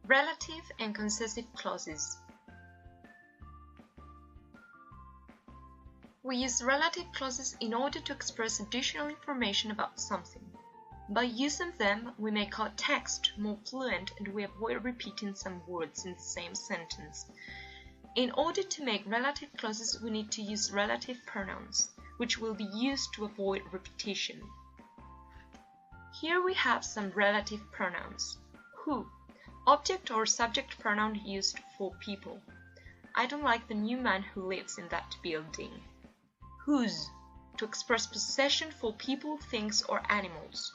Relative and concessive clauses. We use relative clauses in order to express additional information about something. By using them, we make our text more fluent and we avoid repeating some words in the same sentence. In order to make relative clauses, we need to use relative pronouns, which will be used to avoid repetition. Here we have some relative pronouns. Who, object or subject pronoun used for people. I don't like the new man who lives in that building. Whose, to express possession for people, things, or animals.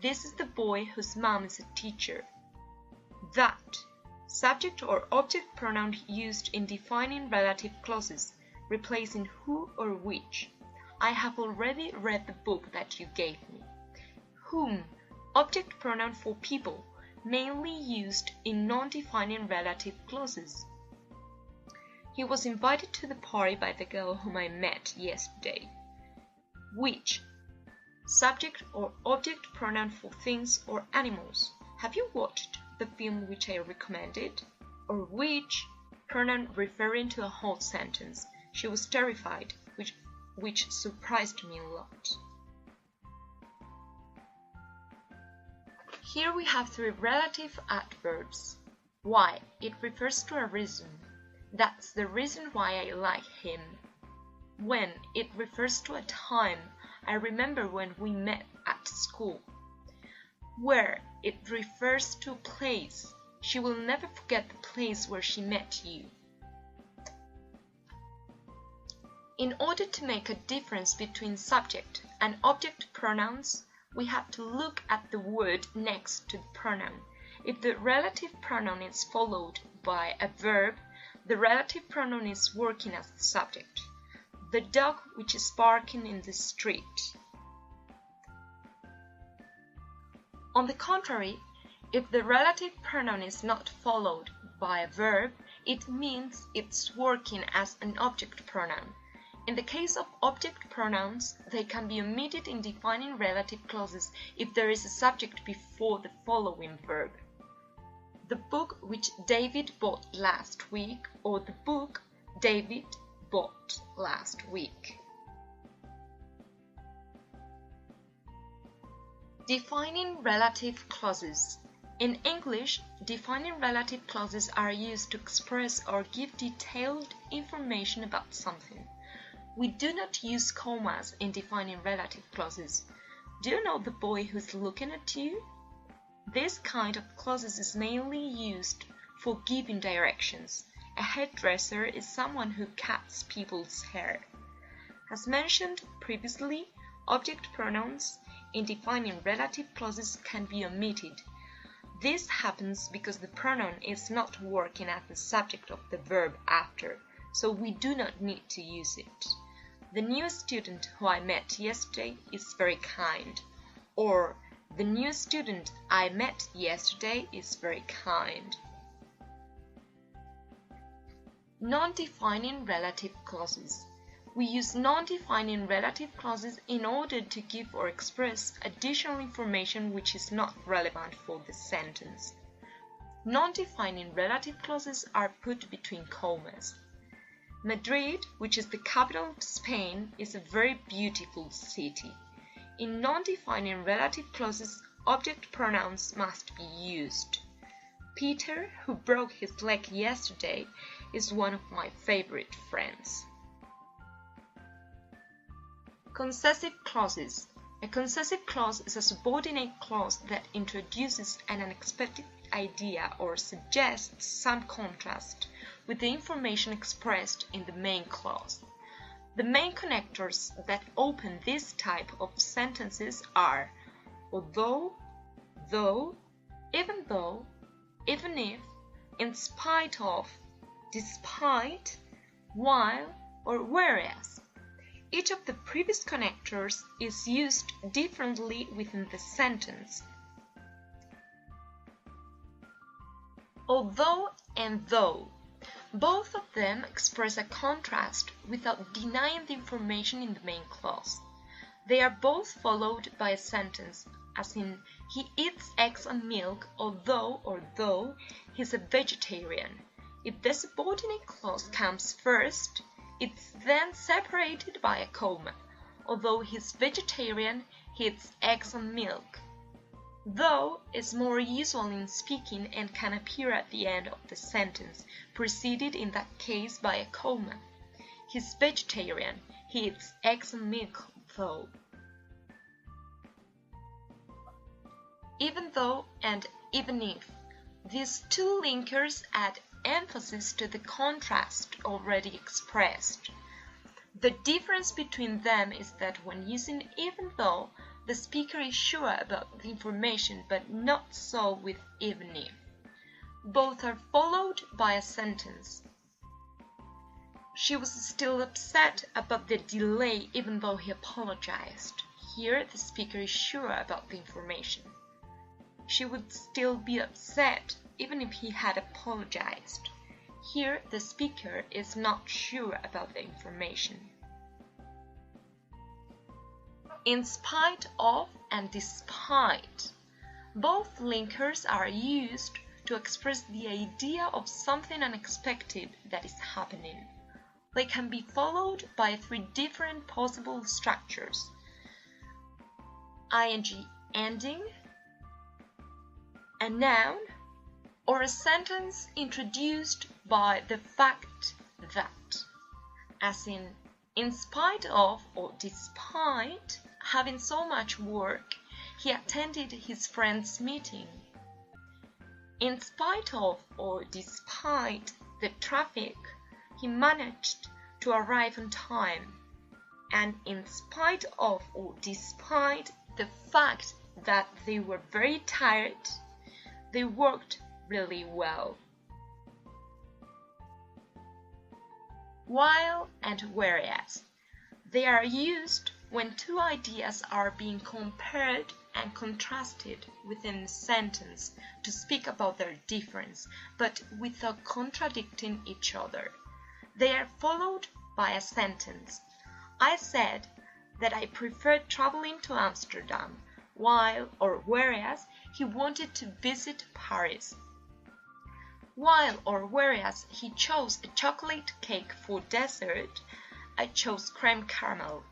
This is the boy whose mom is a teacher. That, subject or object pronoun used in defining relative clauses, replacing who or which. I have already read the book that you gave me. Whom, object pronoun for people, mainly used in non-defining relative clauses. He was invited to the party by the girl whom I met yesterday. Which, subject or object pronoun for things or animals. Have you watched the film which I recommended? Or which, pronoun referring to a whole sentence. She was terrified, which surprised me a lot. Here we have three relative adverbs. Why, it refers to a reason. That's the reason why I like him. When, it refers to a time. I remember when we met at school. Where, it refers to a place. She will never forget the place where she met you. In order to make a difference between subject and object pronouns, we have to look at the word next to the pronoun. If the relative pronoun is followed by a verb, the relative pronoun is working as the subject. The dog which is barking in the street. On the contrary, if the relative pronoun is not followed by a verb, it means it's working as an object pronoun. In the case of object pronouns, they can be omitted in defining relative clauses if there is a subject before the following verb. The book which David bought last week, or the book David bought last week. Defining relative clauses. In English, defining relative clauses are used to express or give detailed information about something. We do not use commas in defining relative clauses. Do you know the boy who's looking at you? This kind of clauses is mainly used for giving directions. A hairdresser is someone who cuts people's hair. As mentioned previously, object pronouns in defining relative clauses can be omitted. This happens because the pronoun is not working as the subject of the verb after, so we do not need to use it. The new student who I met yesterday is very kind. Or, the new student I met yesterday is very kind. Non-defining relative clauses. We use non-defining relative clauses in order to give or express additional information which is not relevant for the sentence. Non-defining relative clauses are put between commas. Madrid, which is the capital of Spain, is a very beautiful city. In non-defining relative clauses, object pronouns must be used. Peter, who broke his leg yesterday, is one of my favorite friends. Concessive clauses. A concessive clause is a subordinate clause that introduces an unexpected idea or suggests some contrast with the information expressed in the main clause. The main connectors that open this type of sentences are although, though, even if, in spite of, despite, while, or whereas. Each of the previous connectors is used differently within the sentence. Although and though. Both of them express a contrast without denying the information in the main clause. They are both followed by a sentence, as in he eats eggs and milk although he's a vegetarian. If the subordinate clause comes first, it's then separated by a comma. Although he's vegetarian, he eats eggs and milk. Though is more usual in speaking and can appear at the end of the sentence, preceded in that case by a comma. He's vegetarian, he eats eggs and milk though. Even though and even if. These two linkers add emphasis to the contrast already expressed. The difference between them is that when using even though, the speaker is sure about the information, but not so with even if. Both are followed by a sentence. She was still upset about the delay even though he apologized. Here, the speaker is sure about the information. She would still be upset even if he had apologized. Here, the speaker is not sure about the information. In spite of and despite. Both linkers are used to express the idea of something unexpected that is happening. They can be followed by 3 different possible structures: ing ending, a noun, or a sentence introduced by the fact that, as in spite of or despite having so much work, he attended his friend's meeting. In spite of or despite the traffic, he managed to arrive on time. And in spite of or despite the fact that they were very tired, they worked really well. While and whereas. They are used when 2 ideas are being compared and contrasted within a sentence to speak about their difference, but without contradicting each other. They are followed by a sentence. I said that I preferred traveling to Amsterdam, while or whereas he wanted to visit Paris. While or whereas he chose a chocolate cake for dessert, I chose creme caramel.